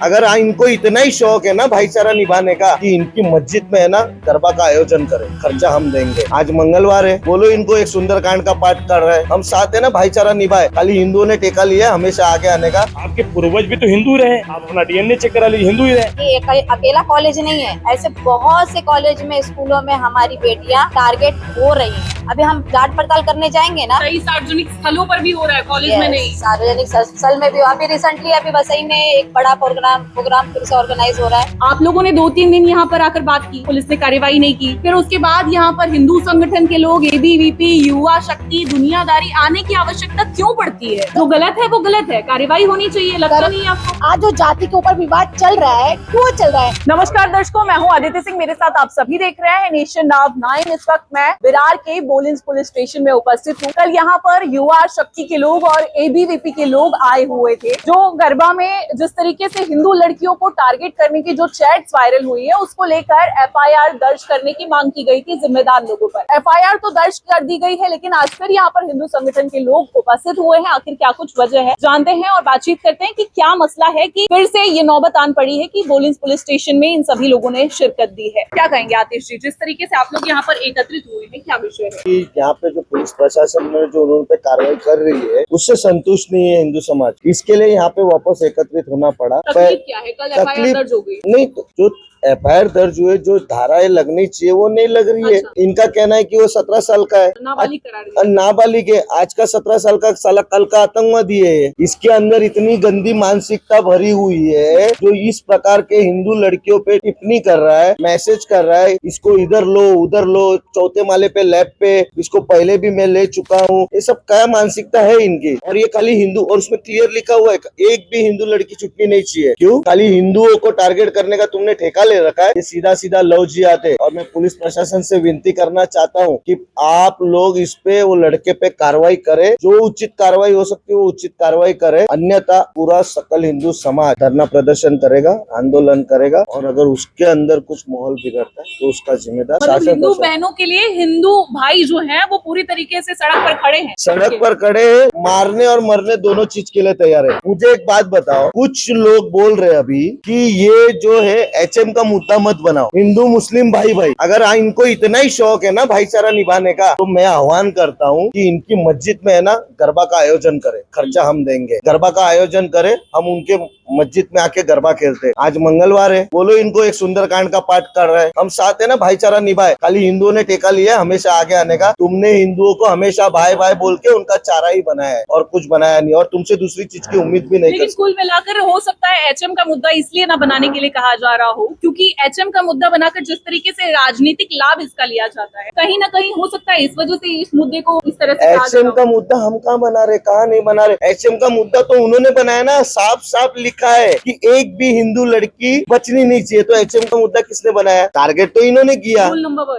अगर इनको इतना ही शौक है ना भाईचारा निभाने का कि इनकी मस्जिद में है ना गरबा का आयोजन करें, खर्चा हम देंगे। आज मंगलवार है, बोलो इनको एक सुंदरकांड का पाठ कर रहे हैं, हम साथ है ना, भाईचारा निभाए। खाली हिंदुओं ने टेका लिया हमेशा आगे आने का। आपके पूर्वज भी तो हिंदू रहे, आप अपना डीएनए चेक करा लीजिए, हिंदू ही रहे। ये अकेला कॉलेज नहीं है, ऐसे बहुत से कॉलेज में, स्कूलों में हमारी बेटियां टारगेट हो रही हैं। अभी हम जांच पड़ताल करने जाएंगे ना। कई सार्वजनिक स्थलों पर भी हो रहा है, कॉलेज में नहीं। सार्वजनिक स्थल में भी। अभी रिसेंटली अभी वसई में एक बड़ा प्रोग्राम फिर से ऑर्गेनाइज हो रहा है। आप लोगों ने 2-3 दिन यहाँ पर आकर बात की, पुलिस ने कार्रवाई नहीं की। फिर उसके बाद यहाँ पर हिंदू संगठन के लोग, एबीवीपी, युवा शक्ति, दुनियादारी आने की आवश्यकता क्यों पड़ती है? जो गलत है वो गलत है, कार्रवाई होनी चाहिए। लगता नहीं आपको? आज जो जाति के ऊपर विवाद चल रहा है, क्यों चल रहा है? नमस्कार दर्शकों, मैं हूं अदिति सिंह, मेरे साथ आप सभी देख रहे हैं नेशन नाउ 9। इस वक्त मैं विरार के बोलिंस पुलिस स्टेशन में उपस्थित हूं। कल यहाँ पर युवा शक्ति के लोग और एबीवीपी के लोग आए हुए थे, जो गरबा में जिस तरीके से हिंदू लड़कियों को टारगेट करने की जो चैट्स वायरल हुई है, उसको लेकर एफआईआर दर्ज करने की मांग की गई थी जिम्मेदार लोगों पर। एफआईआर तो दर्ज कर दी गई है, लेकिन आज फिर यहाँ पर हिंदू संगठन के लोग उपस्थित हुए हैं। आखिर क्या कुछ वजह है, जानते हैं और बातचीत करते हैं कि क्या मसला है कि फिर से ये नौबत आन पड़ी है कि बोलिंस पुलिस स्टेशन में इन सभी लोगों ने शिरकत दी है। क्या कहेंगे आतिश जी, जिस तरीके से आप लोग यहाँ पर एकत्रित हुए हैं, क्या विषय है? कि यहाँ पे जो पुलिस प्रशासन ने जो उन पे कार्रवाई कर रही है, उससे संतुष्ट नहीं है हिंदू समाज। इसके लिए यहाँ पे वापस एकत्रित होना पड़ा। तकलीफ क्या है? कल एफआईआर दर्ज हो गई। नहीं, तो जो एफआईआर दर्ज हुए, जो धाराएं लगनी चाहिए वो नहीं लग रही है। अच्छा। इनका कहना है कि वो 17 साल का है, नाबालिग करार दिया। नाबालिग है। आज का 17 साल का साला कल का आतंकवादी है। इसके अंदर इतनी गंदी मानसिकता भरी हुई है, जो इस प्रकार के हिंदू लड़कियों पे टिप्पणी कर रहा है, मैसेज कर रहा है, इसको इधर लो उधर लो, चौथे माले पे लैब पे, इसको पहले भी मैं ले चुका हूँ। ये सब क्या मानसिकता है इनकी? और ये खाली हिंदू, और उसमें क्लियर लिखा हुआ है एक भी हिंदू लड़की छुटनी नहीं चाहिए। क्यों? खाली हिंदुओं को टारगेट करने का तुमने ठेका ले रखा है। ये सीधा सीधा लव जिहाद है। और मैं पुलिस प्रशासन से विनती करना चाहता हूँ कि आप लोग इस पे, वो लड़के पे कार्रवाई करें, जो उचित कार्रवाई हो सकती है वो उचित कार्रवाई करें। अन्यथा पूरा सकल हिंदू समाज धरना प्रदर्शन करेगा, आंदोलन करेगा, और अगर उसके अंदर कुछ माहौल बिगड़ता है तो उसका जिम्मेदार मतलब शासन हिंदू बहनों के लिए हिंदू भाई जो हैं वो पूरी तरीके से सड़क पर खड़े हैं। सड़क पर खड़े हैं, मारने और मरने दोनों चीज के लिए तैयार है। मुझे एक बात बताओ, कुछ लोग बोल रहे हैं अभी कि ये जो है एचएम का मुद्दा मत बनाओ, हिंदू मुस्लिम भाई भाई। अगर इनको इतना ही शौक है ना भाईचारा निभाने का, तो मैं आह्वान करता हूँ कि इनकी मस्जिद में है ना गरबा का आयोजन करें, खर्चा हम देंगे। गरबा का आयोजन करें, हम उनके मस्जिद में आके गरबा खेलते हैं। आज मंगलवार है, बोलो इनको एक सुंदरकांड का पाठ कर रहे हैं, हम साथ है ना, भाईचारा निभाए। खाली हिंदुओं ने टेका लिया हमेशा आगे आने का। तुमने हिंदुओं को हमेशा भाई भाई बोल के उनका चारा ही बनाया है, और कुछ बनाया नहीं, और तुमसे दूसरी चीज की उम्मीद भी नहीं कर लेकिन कुल मिलाकर हो सकता है एचएम का मुद्दा इसलिए ना बनाने के लिए कहा जा रहा हो क्योंकि एचएम का मुद्दा बनाकर जिस तरीके से राजनीतिक लाभ इसका लिया जाता है, कहीं ना कहीं हो सकता है इस वजह से इस मुद्दे को इस तरह से एचएम का मुद्दा हम कहाँ बना रहे, कहाँ नहीं बना रहे। एचएम का मुद्दा तो उन्होंने बनाया ना, साफ साफ लिखा है कि एक भी हिंदू लड़की बचनी नहीं चाहिए। तो एचएम का मुद्दा किसने बनाया? टारगेट तो इन्होंने किया।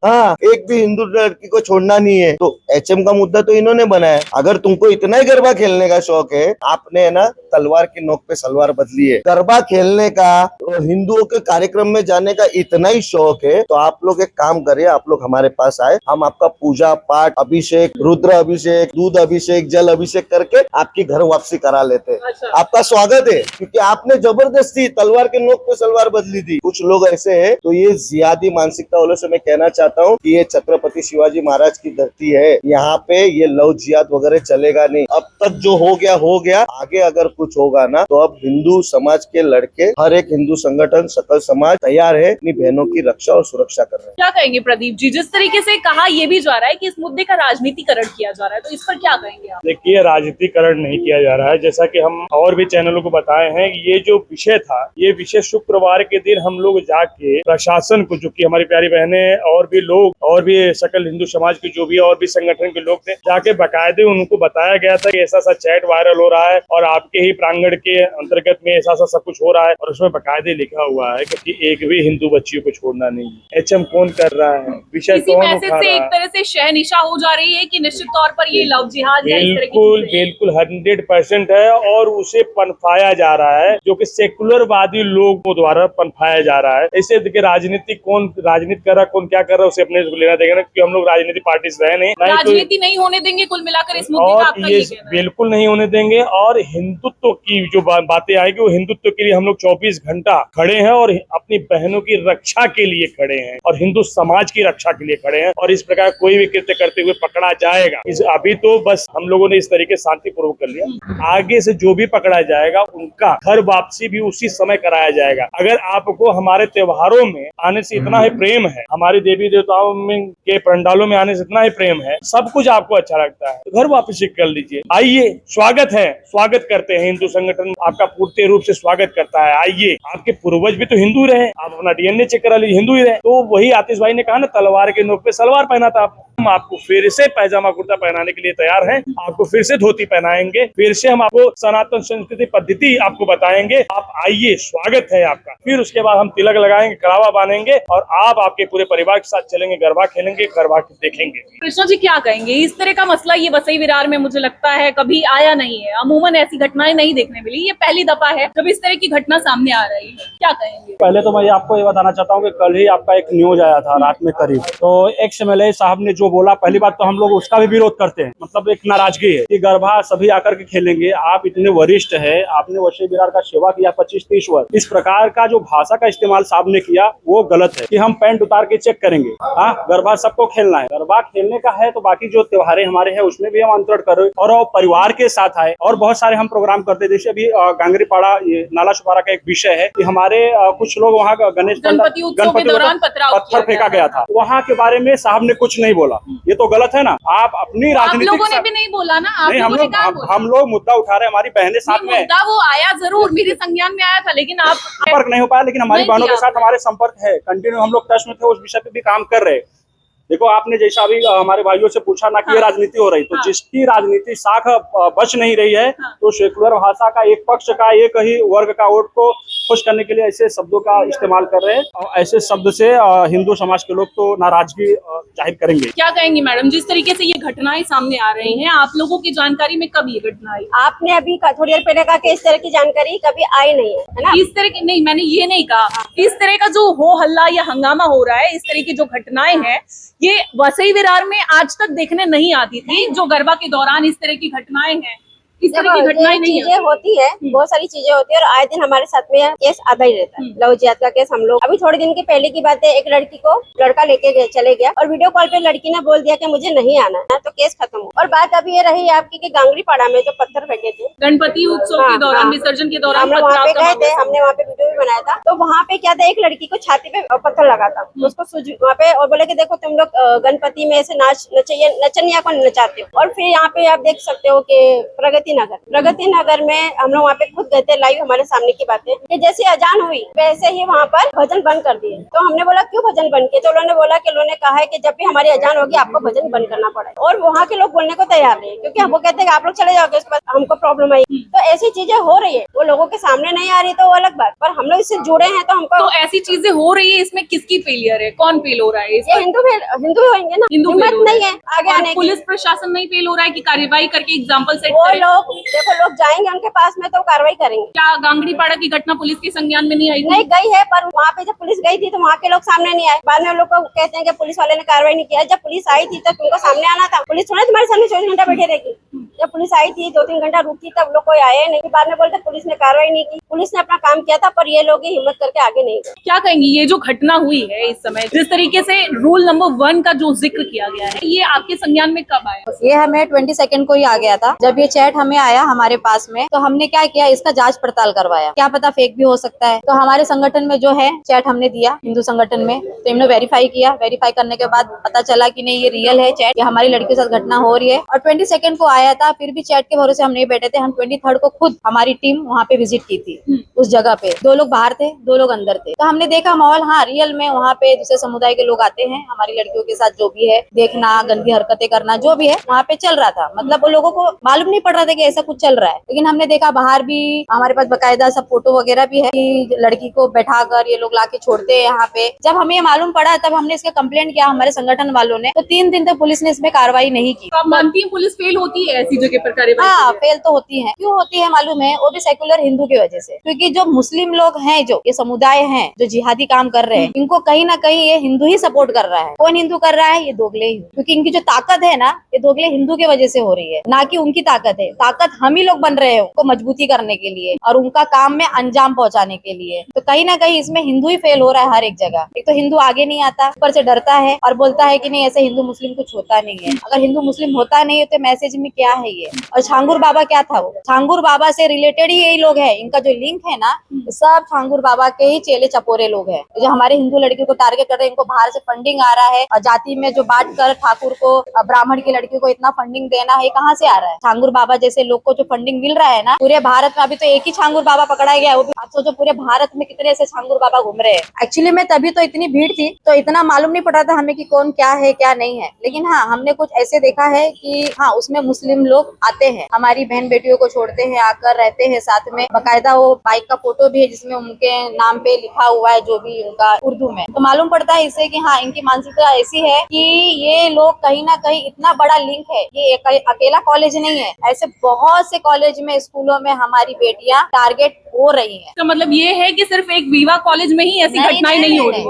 हाँ, एक भी हिंदू लड़की को छोड़ना नहीं है, तो एचएम का मुद्दा तो इन्होंने बनाया। अगर तुमको इतना ही गरबा खेलने का शौक है, आपने है ना तलवार की नोक पे सलवार बदली है। गरबा खेलने का, हिंदुओं के कार्यक्रम में जाने का इतना ही शौक है, तो आप लोग एक काम करिए, आप लोग हमारे पास आए, हम आपका पूजा पाठ, अभिषेक, रुद्र अभिषेक, दूध अभिषेक, जल अभिषेक करके आपकी घर वापसी करा लेते हैं। अच्छा। आपका स्वागत है, क्योंकि आपने जबरदस्ती तलवार के नोक पे सलवार बदली थी। कुछ लोग ऐसे हैं, तो ये जिहादी मानसिकता वालों से मैं कहना चाहता हूँ कि ये छत्रपति शिवाजी महाराज की धरती है, यहाँ पे ये लव जिहाद वगैरह चलेगा नहीं। अब तक जो हो गया, आगे अगर कुछ होगा ना, तो अब हिंदू समाज के लड़के, हर एक हिंदू संगठन, सकल समाज तैयार है अपनी बहनों की रक्षा और सुरक्षा कर रहे हैं। क्या कहेंगे प्रदीप जी, जिस तरीके से कहा ये भी जा रहा है कि इस मुद्दे का राजनीतिकरण किया जा रहा है, तो इस पर क्या कहेंगे आप? देखिए, राजनीतिकरण नहीं किया जा रहा है। जैसा कि हम और भी चैनलों को बताए हैं, ये जो विषय था, ये विषय शुक्रवार के दिन हम लोग जाके प्रशासन को, जो कि हमारी प्यारी बहनें और भी लोग, और भी सकल हिंदू समाज के जो भी और भी संगठन के लोग थे, जाके बाकायदे उनको बताया गया था कि ऐसा सा चैट वायरल हो रहा है और आपके ही प्रांगण के अंतर्गत में ऐसा सा सब कुछ हो रहा है। और उसमें बाकायदे लिखा हुआ है कि एक भी हिंदू बच्चियों को छोड़ना नहीं है। एचएम कौन कर रहा है, विषय इसी कौन मैसेज उठा से रहा एक है? तरह से शहनिशा हो जा रही है कि निश्चित तौर पर ये लव जिहाद या इस तरह की बिल्कुल चीजें। बिल्कुल 100% है, और उसे पनपाया जा रहा है, जो कि सेकुलरवादी लोगों द्वारा पनपाया जा रहा है। ऐसे देखिए राजनीति कौन राजनीति कर रहा है, कौन क्या कर रहा है, उसे अपने लेना देगा ना, क्योंकि हम लोग राजनीति पार्टी से रहे नहीं तो राजनीति नहीं होने देंगे कुल मिलाकर इस मुद्दे का और आपका ये ये कहना है। बिल्कुल नहीं होने देंगे। और हिंदुत्व की जो बातें आएगी, वो हिंदुत्व के लिए हम लोग 24 घंटा खड़े हैं और अपनी बहनों की रक्षा के लिए खड़े हैं और हिंदू समाज की रक्षा के लिए खड़े हैं। और इस प्रकार कोई भी कृत्य करते हुए पकड़ा जाएगा, अभी तो बस हम लोगों ने इस तरीके शांतिपूर्वक कर लिया, आगे से जो भी पकड़ा जाएगा उनका घर वापसी भी उसी समय कराया जाएगा। अगर आपको हमारे त्योहारों में आने से इतना ही प्रेम है, हमारे देवी देवताओं में के पंडालों में आने से इतना ही प्रेम है, सब कुछ आपको अच्छा लगता है, तो घर वापसी कर लीजिए। आइए, स्वागत है, स्वागत करते हैं, हिंदू संगठन आपका पूर्ण रूप से स्वागत करता है। आइए, आपके पूर्वज भी तो हिंदू रहे, आप अपना डीएनए चेक करा लीजिए, हिंदू ही रहे। तो वही आतिश भाई ने कहा ना, तलवार के नोक पे सलवार पहना था। हम आपको फिर से पैजामा कुर्ता पहनाने के लिए तैयार हैं, आपको फिर से धोती पहनाएंगे, फिर से हम आपको सनातन संस्कृति पद्धति आपको बताएंगे। आप आइए, स्वागत है आपका। फिर उसके बाद हम तिलक लगाएंगे, कड़ावा बांधेंगे और आप आपके पूरे परिवार के साथ चलेंगे, गरबा खेलेंगे, गरबा देखेंगे। कृष्णा जी क्या कहेंगे, इस तरह का मसला ये वसई विरार में मुझे लगता है कभी आया नहीं है, अमूमन ऐसी घटनाएं नहीं देखने मिली, ये पहली दफा है जब इस तरह की घटना सामने आ रही है, क्या कहेंगे? पहले तो मैं आपको ये बताना चाहता हूँ कि कल ही आपका एक न्यूज आया था रात में करीब, तो एक्स एमएलए साहब ने जो बोला, पहली बात तो हम लोग उसका भी विरोध करते हैं, मतलब एक नाराजगी है कि गरबा सभी आकर के खेलेंगे। आप इतने वरिष्ठ है, आपने वसई विरार का सेवा किया 25-30 वर्ष, इस प्रकार का जो भाषा का इस्तेमाल साहब ने किया वो गलत है कि हम पैंट उतार के चेक करेंगे। हाँ, गरबा सबको खेलना है, गरबा खेलने का है तो बाकी जो त्योहारें हमारे हैं उसमें भी हम आमंत्रण करें और परिवार के साथ आए। और बहुत सारे हम प्रोग्राम करते हैं, जैसे अभी गांगरीपाड़ा नाला सुपारा का एक विषय है कि हमारे कुछ लोग वहाँ गणेश गणपति उत्सव के दौरान पत्थर फेंका गया था, वहाँ के बारे में साहब ने कुछ नहीं बोला, ये तो गलत है ना। आप अपनी राजनीतिक, आप लोगों ने भी नहीं बोला ना, आप नहीं, हम लोग मुद्दा उठा रहे हैं, हमारी बहनें साथ में, मुद्दा वो आया जरूर, मेरे संज्ञान में आया था, लेकिन आप संपर्क नहीं हो पाया, लेकिन हमारी बहनों के साथ हमारे संपर्क है, कंटिन्यू हम लोग टच में थे, उस विषय पे भी काम कर रहे हैं। देखो, आपने जैसा अभी हमारे भाइयों से पूछा ना कि ये राजनीति हो रही, तो जिसकी राजनीति शाख बच नहीं रही है, तो सेकुलर भाषा का एक पक्ष का एक ही वर्ग का वोट को खुश करने के लिए ऐसे शब्दों का इस्तेमाल कर रहे हैं, और ऐसे शब्द से हिंदू समाज के लोग तो नाराजगी जाहिर करेंगे। क्या कहेंगी मैडम, जिस तरीके से ये घटनाएं सामने आ रही हैं, आप लोगों की जानकारी में कब ये घटना आई? आपने अभी थोड़ी देर पहले कहा कि इस तरह की जानकारी कभी आई नहीं है ना? इस तरह की नहीं, मैंने ये नहीं कहा, इस तरह का जो हो हल्ला या हंगामा हो रहा है, इस तरह की जो घटनाएं हैं, ये वसई विरार में आज तक देखने नहीं आती थी। जो गरबा के दौरान इस तरह की घटनाएं हैं, इस तरह की घटनाएं नहीं चीजें होती है, बहुत सारी चीजें होती है और आए दिन हमारे साथ में केस आता ही रहता है। लव जिहाद का केस हम लोग अभी थोड़े दिन के पहले की बात है, एक लड़की को लड़का लेके चले गया और वीडियो कॉल पे लड़की ने बोल दिया कि मुझे नहीं आना है, तो केस खत्म हो। और बात अभी ये रही आपकी कि गांगरीपाड़ा में जो पत्थर फेंके थे गणपति उत्सव के दौरान, विसर्जन के दौरान हम लोग वहाँ पे गए थे, हमने वहाँ पे वीडियो भी बनाया था। तो वहाँ पे क्या था, एक लड़की को छाती पे पत्थर लगा था, उसको वहाँ पे और बोले कि देखो तुम लोग गणपति में ऐसे नचनिया को नचाते हो। और फिर यहाँ पे आप देख सकते हो कि प्रगति नगर में हम लोग वहाँ पे खुद गए थे, लाइव हमारे सामने की बातें कि जैसे अजान हुई वैसे ही वहाँ पर भजन बंद कर दिए। तो हमने बोला क्यों भजन बंद किए? तो उन्होंने बोला कि उन्होंने कहा है कि जब भी हमारी अजान होगी आपको भजन बंद करना पड़ेगा। और वहाँ के लोग बोलने को तैयार नहीं, क्योंकि वो कहते हैं कि आप लोग चले जाओगे, उसके बाद हमको प्रॉब्लम आई। तो ऐसी चीजें हो रही है, वो लोगों के सामने नहीं आ रही तो वो अलग बात, पर हम लोग इससे जुड़े हैं तो हमको। तो ऐसी चीजें हो रही है, इसमें किसकी फेलियर है, कौन फेल हो रहा है? ये हिंदू होंगे ना, हिम्मत नहीं है आगे आने की। पुलिस प्रशासन नहीं फेल हो रहा है कि कार्रवाई करके एग्जाम्पल सेट वो करे? लोग देखो, लोग जाएंगे उनके पास में तो कार्रवाई करेंगे। क्या गांगड़ीपाड़ा की घटना पुलिस के संज्ञान में नहीं आई थी? नहीं गई है, पर वहाँ पे जब पुलिस गई थी तो वहाँ के लोग सामने नहीं आए। बाद में लोग को कहते हैं कि पुलिस वाले ने कार्रवाई नहीं किया। जब पुलिस आई थी तब तुमको सामने आना था, पुलिस थोड़ा तुम्हारे सामने 24 घंटा बैठे रहेगी। जब पुलिस आई थी 2-3 घंटा रुकी तब लोग कोई आए नहीं। बाद में बोलते पुलिस ने कार्रवाई नहीं की। पुलिस ने अपना काम किया था, पर ये लोग ही हिम्मत करके आगे नहीं गए। क्या कहेंगी, ये जो घटना हुई है इस समय, जिस तरीके से रूल नंबर 1 का जो जिक्र किया गया है, ये आपके संज्ञान में कब आया? ये हमें 22 को ही आ गया था। जब ये चैट हमें आया हमारे पास में, तो हमने क्या किया, इसका जांच पड़ताल करवाया। क्या पता फेक भी हो सकता है। तो हमारे संगठन में जो है चैट हमने दिया, हिंदू संगठन में, तो हमने वेरीफाई किया। वेरीफाई करने के बाद पता चला कि नहीं, ये रियल है चैट, ये हमारी लड़की के साथ घटना हो रही है। और 22 को आया आया था, फिर भी चैट के भरोसे हम नहीं बैठे थे। हम 23 को खुद हमारी टीम वहाँ पे विजिट की थी उस जगह पे। 2 लोग बाहर थे, 2 लोग अंदर थे। तो हमने देखा माहौल, हाँ रियल में वहाँ पे दूसरे समुदाय के लोग आते हैं, हमारी लड़कियों के साथ जो भी है देखना, गंदी हरकतें करना, जो भी है वहाँ पे चल रहा था। मतलब वो लोगों को मालूम नहीं पड़ रहा था कि ऐसा कुछ चल रहा है। लेकिन हमने देखा बाहर भी हमारे पास बकायदा सब फोटो वगैरह भी है कि लड़की को बैठा कर ये लोग लाके छोड़ते हैं यहाँ पे। जब हमें ये मालूम पड़ा तब हमने इसका कंप्लेंट किया हमारे संगठन वालों ने। तो 3 दिन तक पुलिस ने इसमें कार्रवाई नहीं की। तो आप मानती हैं पुलिस फेल होती है ऐसी जगह पर कार्रवाई? हाँ, फेल तो होती है। क्यों होती है मालूम है? वो भी सेकुलर हिंदू की वजह से। क्योंकि जो मुस्लिम लोग हैं, जो ये समुदाय हैं, जो जिहादी काम कर रहे हैं, इनको कहीं ना कहीं ये हिंदू ही सपोर्ट कर रहा है। कौन हिंदू कर रहा है? ये दोगले ही। क्योंकि इनकी जो ताकत है ना, ये दोगले हिंदू की वजह से हो रही है, ना कि उनकी ताकत है। ताकत हम ही लोग बन रहे हैं उनको मजबूती करने के लिए और उनका काम में अंजाम पहुंचाने के लिए। तो कहीं ना कहीं इसमें हिंदू ही फेल हो रहा है हर एक जगह। एक तो हिंदू आगे नहीं आता, ऊपर से डरता है और बोलता है कि नहीं ऐसे हिंदू मुस्लिम कुछ होता नहीं है। अगर हिंदू मुस्लिम होता नहीं है तो मैसेज में क्या है ये? और छांगुर बाबा क्या था? वो छांगुर बाबा से रिलेटेड ही यही लोग हैं। इनका जो लिंक है ना, सब छांगुर बाबा के ही चेले चपोरे लोग हैं। जो हमारे हिंदू लड़कियों को टारगेट कर रहे हैं, इनको बाहर से फंडिंग आ रहा है और जाति में जो बांट कर ठाकुर को, ब्राह्मण की लड़की को इतना फंडिंग देना है, कहाँ से आ रहा है? छांगुर बाबा जैसे लोग को जो फंडिंग मिल रहा है ना पूरे भारत में। अभी तो एक ही छांगुर बाबा पकड़ा गया है, वो भी आप सोचो पूरे भारत में कितने ऐसे छांगुर बाबा घूम रहे हैं। एक्चुअली में तभी तो इतनी भीड़ थी, तो इतना मालूम नहीं पड़ा था हमें कि कौन क्या है क्या नहीं है। लेकिन हाँ, हमने कुछ ऐसे देखा है कि हाँ उसमें मुस्लिम लोग आते हैं, हमारी बहन बेटियों को छोड़ते हैं, आकर रहते हैं साथ में। बकायदा वो बाइक का फोटो भी है जिसमें उनके नाम पे लिखा हुआ है जो भी उनका उर्दू में। तो मालूम पड़ता है इससे कि हाँ इनकी मानसिकता ऐसी है कि ये लोग कहीं ना कहीं इतना बड़ा लिंक है। ये एक अकेला कॉलेज नहीं है, ऐसे बहुत से कॉलेज में, स्कूलों में हमारी बेटियां टारगेट हो रही हैं। तो मतलब ये है कि सिर्फ एक विवा कॉलेज में ही ऐसी घटनाएं नहीं हो रही?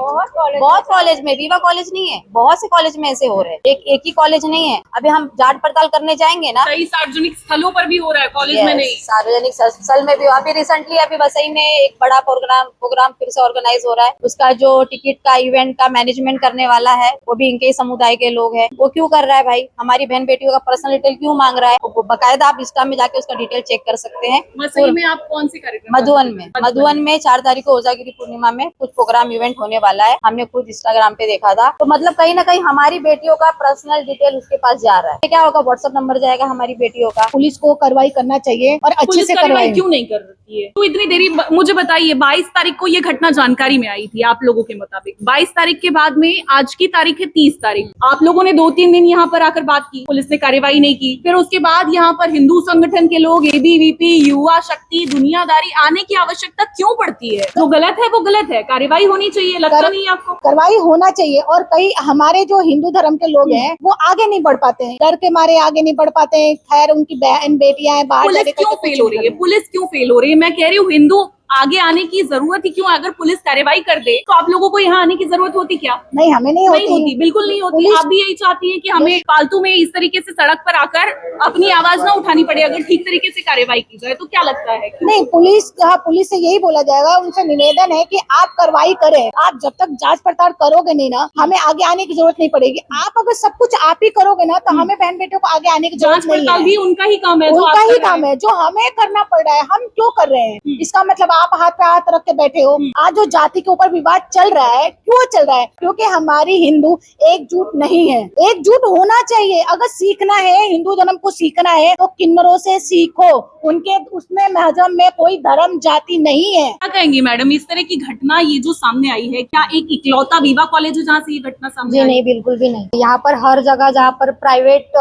बहुत कॉलेज में, विवा कॉलेज नहीं है, बहुत से कॉलेज में ऐसे हो रहे हैं। एक ही कॉलेज नहीं है। अभी हम जांच पड़ताल करने जाएंगे ना, कई सार्वजनिक स्थलों पर भी हो रहा है, कॉलेज में नहीं। सार्वजनिक स्थल में भी। अभी रिसेंटली अभी वसई में एक बड़ा प्रोग्राम फिर से ऑर्गेनाइज हो रहा है। उसका जो टिकट का, इवेंट का मैनेजमेंट करने वाला है वो भी इनके ही समुदाय के लोग हैं। वो क्यों कर रहा है भाई? हमारी बहन बेटियों का पर्सनल डिटेल क्यों मांग रहा है? वो बकायदा आप इंस्टा में जाके उसका डिटेल चेक कर सकते हैं। वसई में आप कौन सी कार्यक्रम? मधुवन में 4 तारीख को ओजागिरी पूर्णिमा में कुछ प्रोग्राम इवेंट होने वाला है। हमने खुद इंस्टाग्राम पे देखा था। तो मतलब कहीं ना कहीं हमारी बेटियों का पर्सनल डिटेल उसके पास जा रहा है। क्या होगा? व्हाट्सएप नंबर जाएगा हमारी बेटियों का। पुलिस को कार्रवाई करना चाहिए और अच्छे पुलिस से कार्रवाई करवाए। क्यों नहीं कर रही है? तो इतनी देरी, मुझे बताइए 22 तारीख को ये घटना जानकारी में आई थी आप लोगों के मुताबिक। 22 तारीख के बाद में आज की तारीख है 30 तारीख। आप लोगों ने 2-3 दिन यहाँ पर आकर बात की, पुलिस ने कार्रवाई नहीं की। फिर उसके बाद यहाँ पर हिंदू संगठन के लोग, एबीवीपी, युवा शक्ति, दुनियादारी आने की आवश्यकता क्यों पड़ती है? जो गलत है वो गलत है, कार्रवाई होनी चाहिए। लगता नहीं आपको? कार्रवाई होना चाहिए। और कई हमारे जो हिंदू धर्म के लोग हैं वो आगे नहीं बढ़ पाते हैं, डर के मारे आगे नहीं बढ़ पाते हैं। खैर उनकी बहन बेटियां हैं बाहर, पुलिस क्यों फेल हो रही है? पुलिस क्यों फेल हो रही है? मैं कह रही हूँ हिंदू आगे आने की जरूरत ही क्यों? अगर पुलिस कार्रवाई कर दे तो आप लोगों को यहाँ आने की जरूरत होती क्या? नहीं, हमें नहीं होती, बिल्कुल नहीं होती। आप भी यही चाहती हैं कि हमें फालतू में इस तरीके से सड़क पर आकर अपनी आवाज ना उठानी पड़े अगर ठीक तरीके से कार्रवाई की जाए? तो क्या लगता है? नहीं, पुलिस से यही बोला जाएगा, उनसे निवेदन है कि आप कार्रवाई करें। आप जब तक जांच पड़ताल करोगे नहीं ना, हमें आगे आने की जरूरत नहीं पड़ेगी। आप अगर सब कुछ आप ही करोगे ना तो हमें बहन बेटियों को आगे आने की जांच जरूरत नहीं पड़ताल है। भी उनका ही काम है, उनका ही काम है, जो हमें करना पड़ रहा है। हम क्यों कर रहे हैं? इसका मतलब आप हाथ पे हाथ रख के बैठे हो। आज जो जाति के ऊपर विवाद चल रहा है, क्यों चल रहा है? क्योंकि हमारी हिंदू एकजुट नहीं है। एकजुट होना चाहिए। अगर सीखना है, हिंदू धर्म को सीखना है तो किन्नरों से सीखो। उनके उसमें मजहब में कोई धर्म जाति नहीं है। क्या कहेंगी मैडम, इस तरह की घटना ये जो सामने आई है, क्या एक इकलौता विवा कॉलेज है जहाँ से ये घटना सामने जी आई? नहीं, बिल्कुल भी नहीं। यहाँ पर हर जगह जहाँ पर प्राइवेट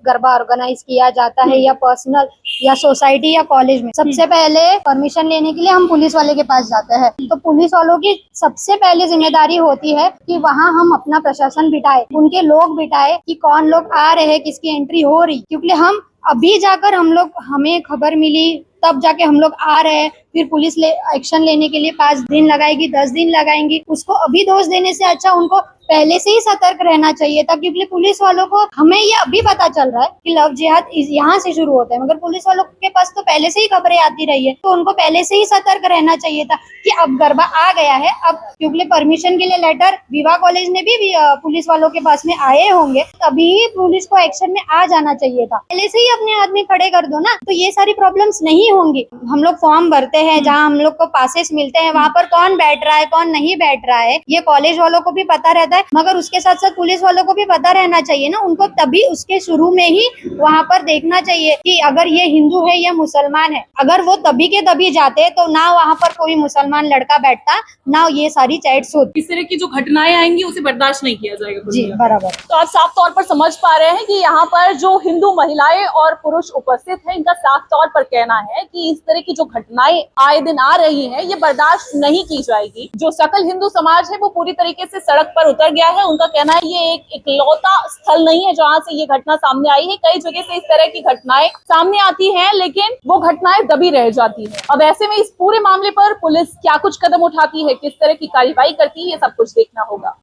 गरबा ऑर्गेनाइज किया जाता है या पर्सनल या सोसाइटी या कॉलेज में, सबसे पहले परमिशन लेने के लिए हम पुलिस वाले के पास जाते हैं। तो पुलिस वालों की सबसे पहले जिम्मेदारी होती है कि वहाँ हम अपना प्रशासन बिठाए, उनके लोग बिठाए कि कौन लोग आ रहे हैं, किसकी एंट्री हो रही। क्योंकि हम अभी जाकर हमें खबर मिली तब जाके हम लोग आ रहे हैं, फिर पुलिस एक्शन लेने के लिए 5 दिन लगाएगी, 10 दिन लगाएंगी। उसको अभी दोष देने से अच्छा उनको पहले से ही सतर्क रहना चाहिए था। क्योंकि पुलिस वालों को, हमें ये अभी पता चल रहा है कि लव जिहाद यहाँ से शुरू होता है, मगर पुलिस वालों के पास तो पहले से ही खबरें आती रही है। तो उनको पहले से ही सतर्क रहना चाहिए था कि अब गरबा आ गया है। अब क्योंकि परमिशन के लिए लेटर विवाह कॉलेज ने भी पुलिस वालों के पास में आए होंगे, तभी पुलिस को एक्शन में आ जाना चाहिए था। पहले से ही अपने आदमी खड़े कर दो ना, तो ये सारी प्रॉब्लम्स नहीं होंगी। हम लोग फॉर्म भरते हैं, जहाँ हम लोग को पासेस मिलते हैं, वहाँ पर कौन बैठ रहा है कौन नहीं बैठ रहा है ये कॉलेज वालों को भी पता रहता है, मगर उसके साथ साथ पुलिस वालों को भी पता रहना चाहिए ना। उनको तभी उसके शुरू में ही वहाँ पर देखना चाहिए कि अगर ये हिंदू है या मुसलमान है। अगर वो तभी के तभी जाते तो ना वहाँ पर कोई मुसलमान लड़का बैठता, ना ये सारी चैट्स होती। इस तरह की जो घटनाएं आएंगी उसे बर्दाश्त नहीं किया जाएगा। जी बराबर। तो आप साफ तौर पर समझ पा रहे हैं कि यहाँ पर जो हिंदू महिलाएं और पुरुष उपस्थित हैं, इनका साफ तौर पर कहना है कि इस तरह की जो घटनाएं आए दिन आ रही हैं, ये बर्दाश्त नहीं की जाएगी। जो सकल हिंदू समाज है वो पूरी तरीके से सड़क पर उतर गया है। उनका कहना है ये एक इकलौता स्थल नहीं है जहाँ से ये घटना सामने आई है। कई जगह से इस तरह की घटनाएं सामने आती हैं, लेकिन वो घटनाएं दबी रह जाती हैं। अब ऐसे में इस पूरे मामले पर पुलिस क्या कुछ कदम उठाती है, किस तरह की कार्रवाई करती है, ये सब कुछ देखना होगा।